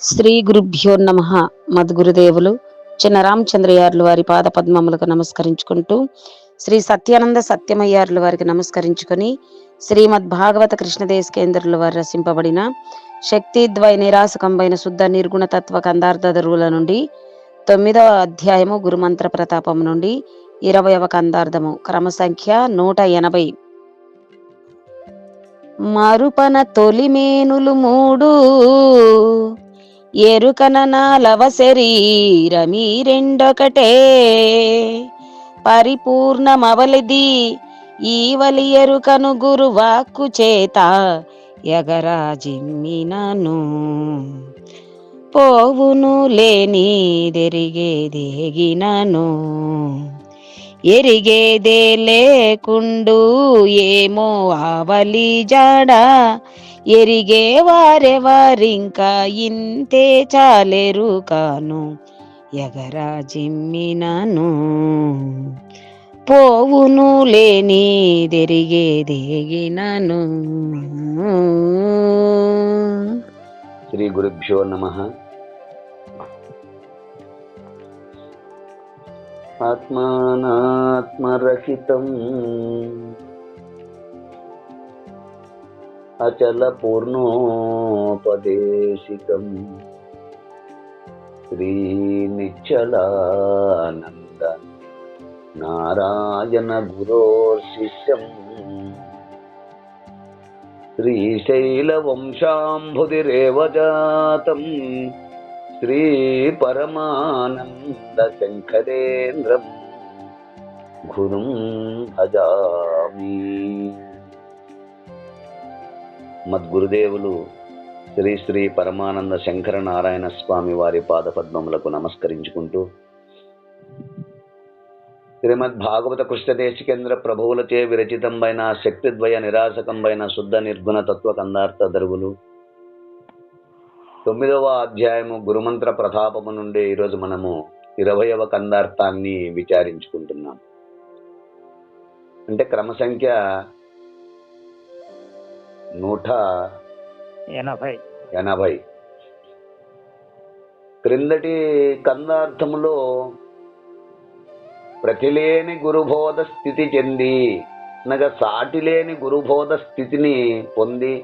శ్రీ గురుభ్యో నమ. మద్గురుదేవులు చిన్నరామచంద్రయార్లు వారి పాద పద్మములకు నమస్కరించుకుంటూ, శ్రీ సత్యానంద సత్యమయ్యార్లు వారికి నమస్కరించుకొని, శ్రీమద్ భాగవత కృష్ణదేశ కేంద్రుల వారు రచింపబడిన శక్తిద్వయ నిరాశకంబైన శుద్ధ నిర్గుణ తత్వ కందార్థ దరువుల నుండి 9వ అధ్యాయము గురుమంత్ర ప్రతాపము నుండి 20వ కందార్థము క్రమసంఖ్య 180. మరుపన తొలిమేనులు మూడు ఎరుకన నాలవ శరీరమీ రెండొకటే పరిపూర్ణమవలిది ఈవలి ఎరుకను గురువాక్కు చేత ఎగరాజిమ్మినను పోవును లేనిదెరిగేదేగినను ఎరిగేదే లేకుండు ఏమో ఆవలి జాడ ఎరిగే వారెవరింకా ఇంతే చాలేరు కాను ఎగరాజిమ్మినను పోవును లేనిదెరిగేదేగినను. శ్రీ గురుభ్యో నమః. ఆత్మానాత్మరహితం అచల పూర్ణోపదేశికం శ్రీ నిశ్చలానంద నారాయణ గురోర్శిష్యం శ్రీశైల వంశాంబుధిరేవ జాతం శ్రీ పరమానంద శంకరేంద్రం గురుం భజామి. మద్గురుదేవులు శ్రీ శ్రీ పరమానంద శంకర నారాయణ స్వామి వారి పాదపద్మములకు నమస్కరించుకుంటూ, శ్రీమద్ భాగవత కృష్ణదేశికేంద్ర ప్రభువులచే విరచితంబైన శక్తిద్వయ నిరాశకంబైన శుద్ధ నిర్గుణ తత్వ కందార్థ దరువులు 9వ అధ్యాయము గురుమంత్ర ప్రతాపము నుండి ఈరోజు మనము 20వ కందార్థాన్ని విచారించుకుంటున్నాం. అంటే క్రమసంఖ్య 180. క్రిందటి కందార్థములో ప్రతిలేని గురుబోధ స్థితి చెంది అనగా సాటిలేని గురుబోధ స్థితిని పొంది,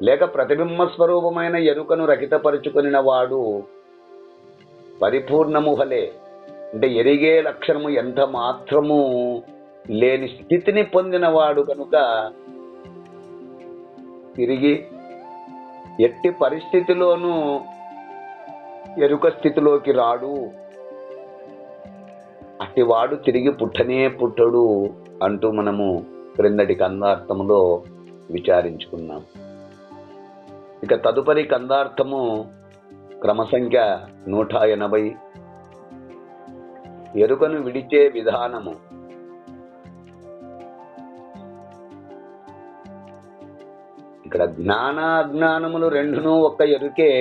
లేక ప్రతిబింబ స్వరూపమైన ఎరుకను రహితపరుచుకొనిన వాడు పరిపూర్ణము వలె, అంటే ఎరిగే లక్షణము ఎంత మాత్రము లేని స్థితిని పొందినవాడు కనుక తిరిగి ఎట్టి పరిస్థితిలోనూ ఎరుక స్థితిలోకి రాడు, అట్టివాడు తిరిగి పుట్టనే పుట్టడు అంటూ మనము క్రిందటి కందార్థములో విచారించుకున్నాం. ఇక తదుపరి కందార్థము క్రమసంఖ్య 180, ఎరుకను విడిచే విధానము. ఇక్కడ జ్ఞాన అజ్ఞానములు రెండును ఒక్క ఎరుకే.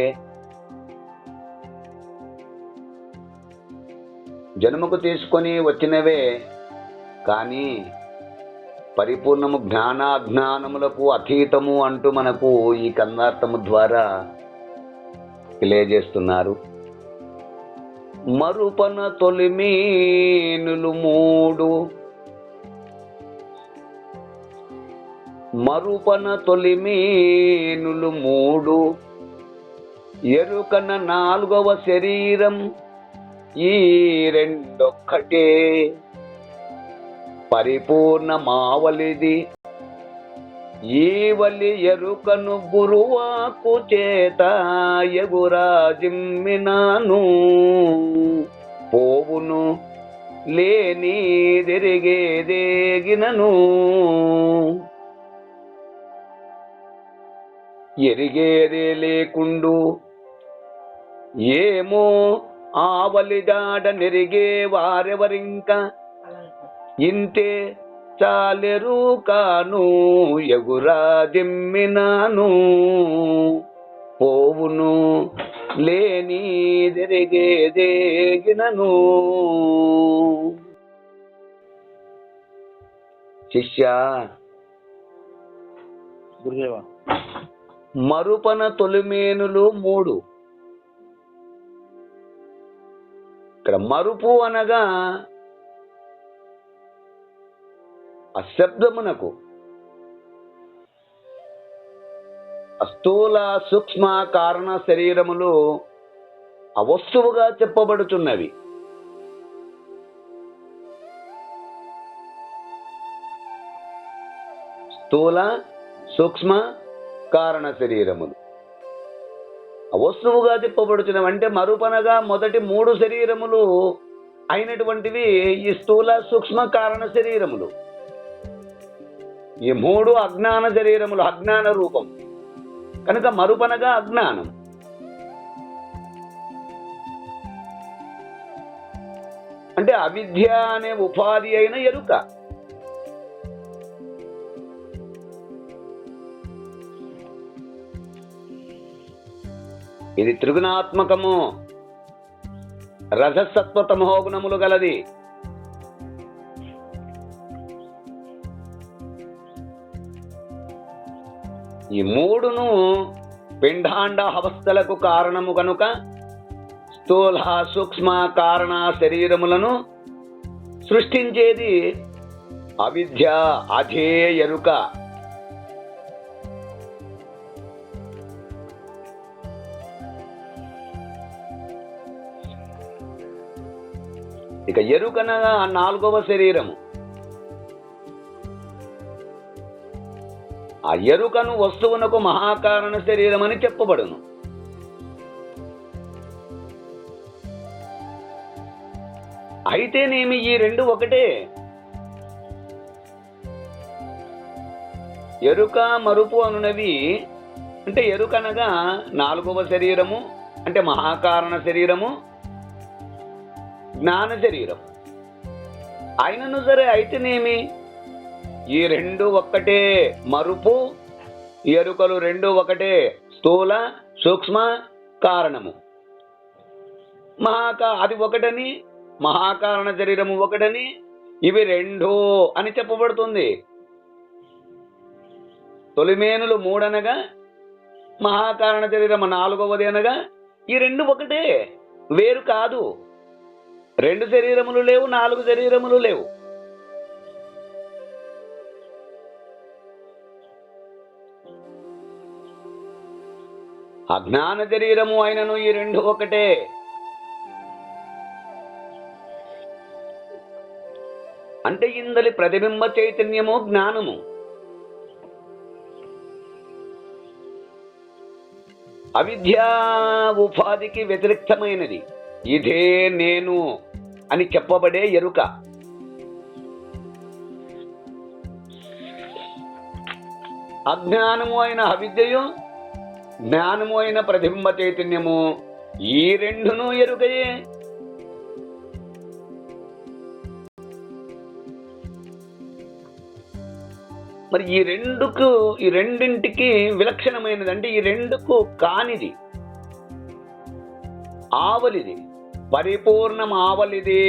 జన్మకు తీసుకొని వచ్చినవే, కానీ పరిపూర్ణము జ్ఞానాజ్ఞానములకు అతీతము అంటూ మనకు ఈ కందార్థము ద్వారా తెలియజేస్తున్నారు. మరుపన తొలిమేనులు మూడు, మరుపన తొలిమేనులు మూడు ఎరుకన 4వ శరీరం ఈ రెండొక్కటే పరిపూర్ణమావలిది ఈవలి ఎరుకను గురువాకు చేత ఎగురాజిమ్మినాను పోవును లేనిదెరిగేదేగినను ఎరిగేదే లేకుండు ఏమో ఆవలి జాడ నెరిగే వారెవరింకా ఇంతే చాలెరు కాను ఎగురాజిమ్మినాను పోవును లేనిదెరిగేదేగినను. శిష్య, గురుదేవ, మరుపన తొలిమేనులు 3. ఇక్కడ మరుపు అనగా అశబ్దమునకు స్థూల సూక్ష్మ కారణ శరీరములు అవస్తువుగా చెప్పబడుతున్నవి. స్థూల సూక్ష్మ కారణ శరీరములు అవస్తువుగా చెప్పబడుతున్నవి. అంటే మరుపనగా మొదటి 3 శరీరములు అయినటువంటివి ఈ స్థూల సూక్ష్మ కారణ శరీరములు. ఈ 3 అజ్ఞాన శరీరములు, అజ్ఞాన రూపం కనుక మరుపనగా అజ్ఞానం. అంటే అవిద్య అనే ఉపాధి అయిన ఎరుక. ఇది త్రిగుణాత్మకము, రజసత్వ తమో గుణములు గలది. ఈ 3ను పిండాండ అవస్థలకు కారణము కనుక స్థూల సూక్ష్మ కారణ శరీరములను సృష్టించేది అవిద్య, అధే ఎరుక. ఇక ఎరుకనగా 4వ శరీరము. ఆ ఎరుకను వస్తువునకు మహాకారణ శరీరం అని చెప్పబడును. అయితేనేమి ఈ 2 ఒకటే. ఎరుక మరుపు అనునవి అంటే ఎరుకనగా 4వ శరీరము అంటే మహాకారణ శరీరము, జ్ఞాన శరీరం. అయినను సరే అయితేనేమి ఈ 2 ఒక్కటే. మరుపు ఎరుకలు 2 ఒకటే. స్థూల సూక్ష్మ కారణము అది ఒకటని, మహాకారణ శరీరము ఒకటని, ఇవి 2 అని చెప్పబడుతుంది. తొలిమేనులు 3 అనగా మహాకారణ శరీరము 4వది అనగా ఈ 2 ఒకటే, వేరు కాదు. 2 శరీరములు లేవు, 4 శరీరములు లేవు. అజ్ఞాన శరీరము అయినను ఈ 2 ఒకటే. అంటే ఇందలి ప్రతిబింబ చైతన్యము జ్ఞానము. అవిద్యా ఉపాధికి వ్యతిరేక్తమైనది. ఇదే నేను అని చెప్పబడే ఎరుక. అజ్ఞానము అయిన అవిద్యయు, జ్ఞానము అయిన ప్రతిబింబ చైతన్యము, ఈ 2ను ఎరుకయే. మరి ఈ 2ంటికి విలక్షణమైనది. అంటే ఈ 2కు కానిది, ఆవలిది, పరిపూర్ణం ఆవలిది.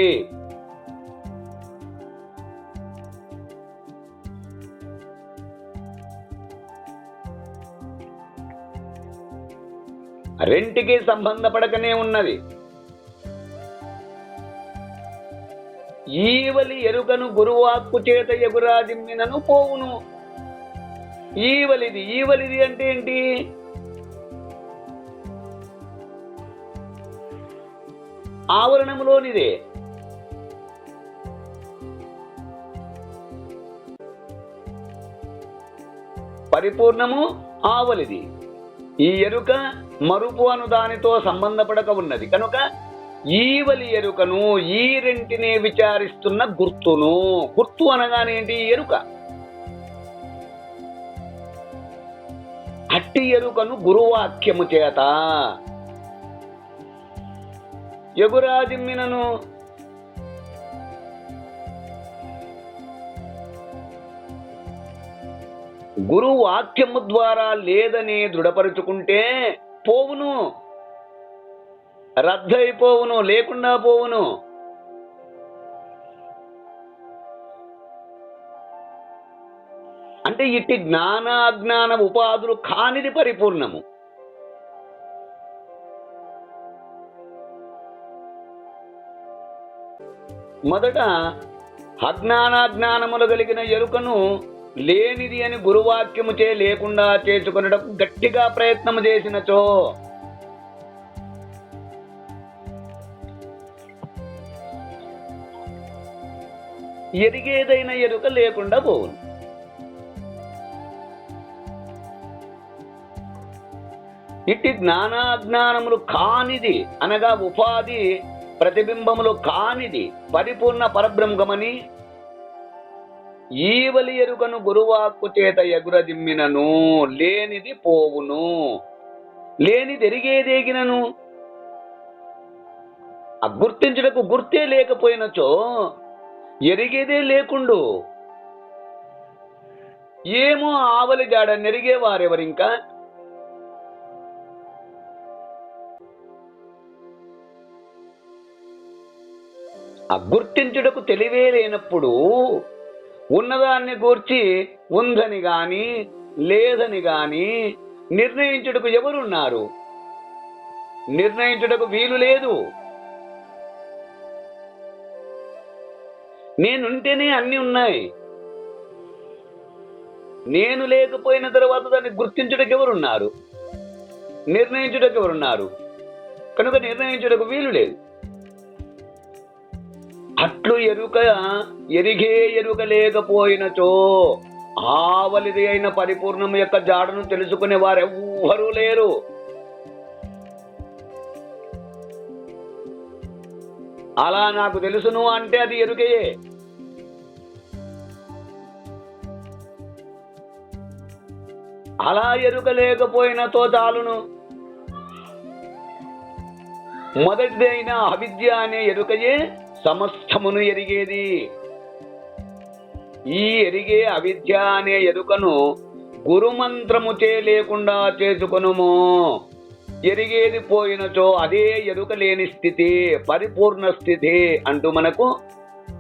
రెంటికి సంబంధపడకనే ఉన్నది. ఈవలి ఎరుకను గురువాక్కు చేత ఎగురాదిమ్మినను పోవును. ఈవలిది అంటే ఏంటి? ఆవరణములోనిదే. పరిపూర్ణము ఆవలిది. ఈ ఎరుక మరుపు అను దానితో సంబంధపడక ఉన్నది కనుక ఈవలి ఎరుకను, ఈ 2టిని విచారిస్తున్న గుర్తును. గుర్తు అనగానేంటి? ఎరుక. అట్టి ఎరుకను గురువాక్యము చేత ఎగురాదిమ్మినను. గురువాక్యము ద్వారా లేదని దృఢపరుచుకుంటే పోవును, రద్దయిపోవును, లేకుండా పోవును. అంటే ఇట్టి జ్ఞానాజ్ఞాన ఉపాధులు కానిది పరిపూర్ణము. మొదట అజ్ఞానాజ్ఞానములు కలిగిన ఎరుకను లేనిది అని గురువాక్యముచే లేకుండా చేసుకొనుటకు గట్టిగా ప్రయత్నము చేసినచో ఎరిగేదైన ఎరుక లేకుండా పోవును. ఇట్టి జ్ఞానాజ్ఞానములు కానిది అనగా ఉపాధి ప్రతిబింబములు కానిది పరిపూర్ణ పరబ్రహ్మమని ఈవలి ఎరుకను గురువాక్కు చేత ఎగురదిమ్మినను లేనిది పోవును. లేనిది ఎరిగేదేగినను గుర్తించుటకు గుర్తే లేకపోయినచో ఎరిగేదే లేకుండు. ఏమో ఆవలి జాడ నెరిగేవారెవరింకా? గుర్తించుటకు తెలివే లేనప్పుడు ఉన్నదాన్ని గూర్చి ఉందని గాని లేదని గాని నిర్ణయించుటకు ఎవరున్నారు? నిర్ణయించుటకు వీలు లేదు. నేనుంటేనే అన్ని ఉన్నాయి. నేను లేకపోయిన తర్వాత దాన్ని గుర్తించుటకు ఎవరున్నారు? నిర్ణయించుటకు ఎవరున్నారు? కనుక నిర్ణయించుటకు వీలు లేదు. అట్లు ఎరుక ఎరిగే ఎరుక లేకపోయినచో ఆవలిది అయిన పరిపూర్ణము యొక్క జాడను తెలుసుకునే వారెవ్వరూ లేరు. అలా నాకు తెలుసును అంటే అది ఎరుకయే. అలా ఎరుక లేకపోయినతో చాలును. మొదటిదైన అవిద్య అనే ఎరుకయే సమస్తమును ఎరిగేది. ఈ ఎరిగే అవిద్య అనే ఎరుకను గురుమంత్రముచే లేకుండా చేసుకొనుము. ఎరిగేది పోయినచో అదే ఎరుక లేని స్థితి, పరిపూర్ణ స్థితి అంటూ మనకు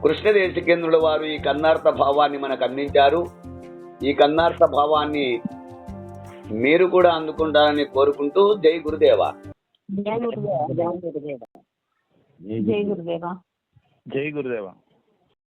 కృష్ణదేశికేంద్రుల వారు ఈ కన్నార్థ భావాన్ని మనకు అందించారు. ఈ కన్నార్థ భావాన్ని మీరు కూడా అందుకుంటారని కోరుకుంటూ జై గురుదేవా. జై గురుదేవా. జై గురుదేవా.